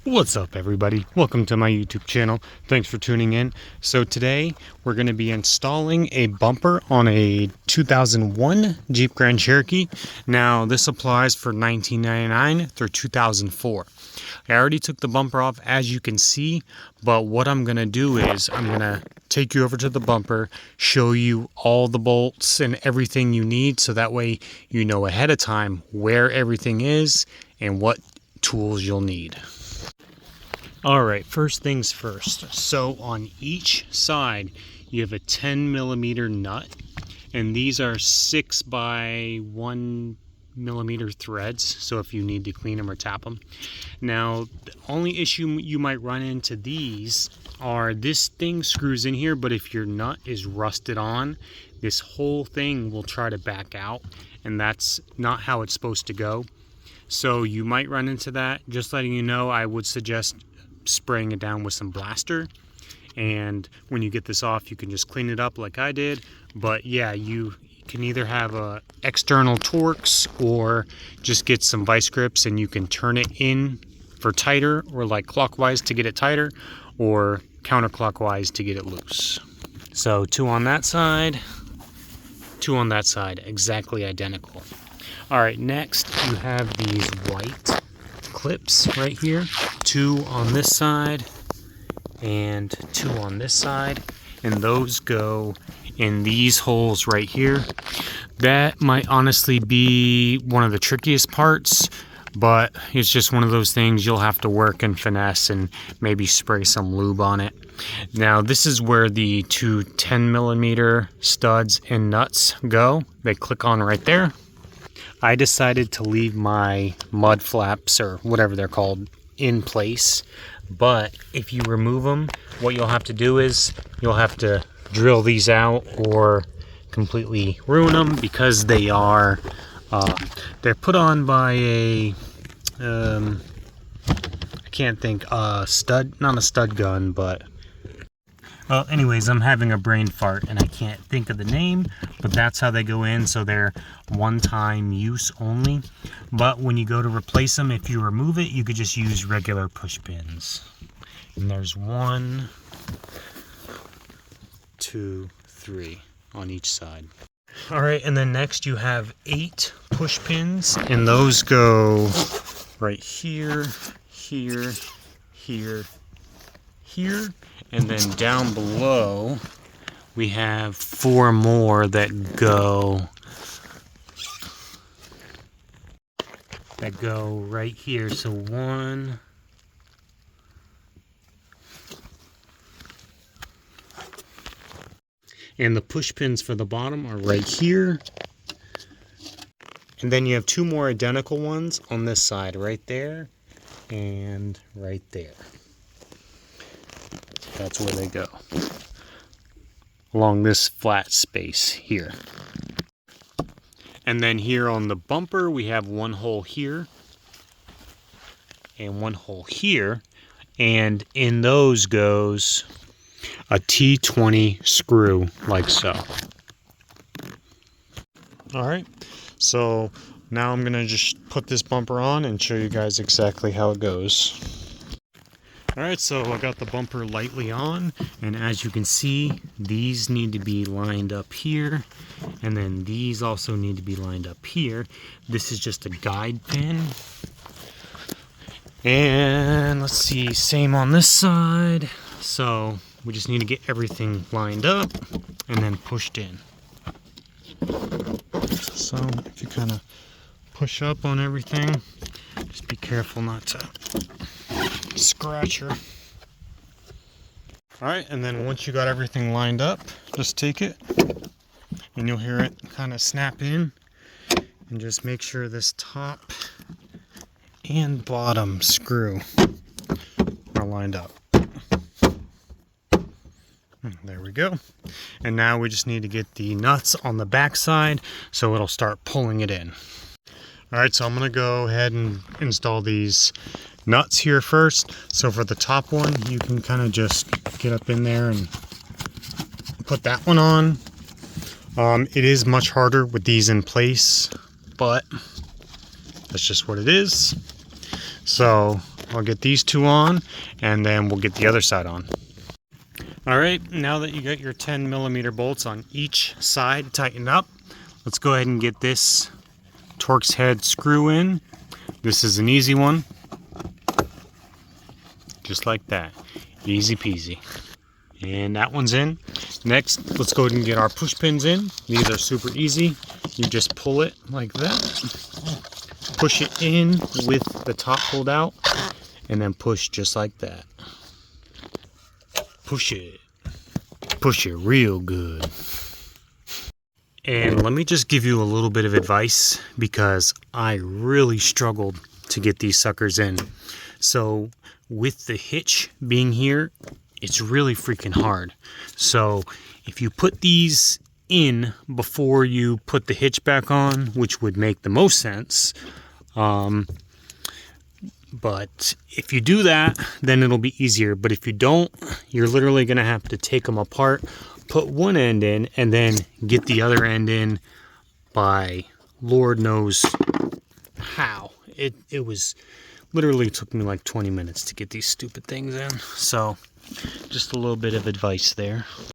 What's up, everybody? Welcome to my YouTube channel. Thanks for tuning in. So today we're going to be installing a bumper on a 2001 Jeep Grand Cherokee. Now this applies for $19.99 through 2004. I already took the bumper off, as you can see, but what I'm going to do is I'm going to take you over to the bumper, show you all the bolts and everything you need, so that way you know ahead of time where everything is and what tools you'll need. All right, first things first. So on each side, you have a 10mm nut, and these are 6 by 1mm threads. So if you need to clean them or tap them. Now, the only issue you might run into these are this thing screws in here, but if your nut is rusted on, this whole thing will try to back out, and that's not how it's supposed to go. So you might run into that. Just letting you know, I would suggest spraying it down with some blaster, and when you get this off you can just clean it up like I did. But yeah, you can either have external Torx or just get some vice grips and you can turn it in for tighter, or like clockwise to get it tighter, or counterclockwise to get it loose. So 2 on that side, 2 on that side, exactly identical. All right, next you have these white clips right here, 2 on this side and 2 on this side, and those go in these holes right here. That might honestly be one of the trickiest parts, but it's just one of those things you'll have to work and finesse and maybe spray some lube on it. Now this is where the 2 10mm studs and nuts go. They click on right there. I decided to leave my mud flaps, or whatever they're called, in place. But if you remove them, what you'll have to do is you'll have to drill these out or completely ruin them, because they are they're put on by a I can't think, stud, not a stud gun, but well, anyways, I'm having a brain fart and I can't think of the name, but that's how they go in. So they're one-time use only. But when you go to replace them, if you remove it, you could just use regular push pins. And there's 1, 2, 3 on each side. All right, and then next you have 8 push pins, and those go right here, here, here, here, and then down below we have 4 more that go right here. So 1, and the push pins for the bottom are right here, and then you have 2 more identical ones on this side, right there and right there. That's where they go, along this flat space here. And then here on the bumper we have 1 hole here and 1 hole here, and in those goes a T20 screw, like so. All right, so now I'm gonna just put this bumper on and show you guys exactly how it goes. All right, so I got the bumper lightly on, and as you can see, these need to be lined up here, and then these also need to be lined up here. This is just a guide pin. And let's see, same on this side. So we just need to get everything lined up and then pushed in. So if you kind of push up on everything, just be careful not to scratch her. All right, and then once you got everything lined up, just take it and you'll hear it kind of snap in, and just make sure this top and bottom screw are lined up. There we go. And now we just need to get the nuts on the back side so it'll start pulling it in. All right, so I'm gonna go ahead and install these nuts here first. So for the top one, you can kind of just get up in there and put that one on. It is much harder with these in place, but that's just what it is. So I'll get these two on, and then we'll get the other side on. All right, now that you got your 10mm bolts on each side tightened up, let's go ahead and get this Torx head screw in. This is an easy one. Just like that. Easy peasy. And that one's in. Next, let's go ahead and get our push pins in. These are super easy. You just pull it like that. Push it in with the top pulled out, and then push just like that. Push it. Push it real good. And let me just give you a little bit of advice, because I really struggled to get these suckers in. So with the hitch being here, it's really freaking hard. So if you put these in before you put the hitch back on, which would make the most sense, but if you do that, then it'll be easier. But if you don't, you're literally going to have to take them apart, put one end in, and then get the other end in by Lord knows how. It was literally took me like 20 minutes to get these stupid things in. So just a little bit of advice there.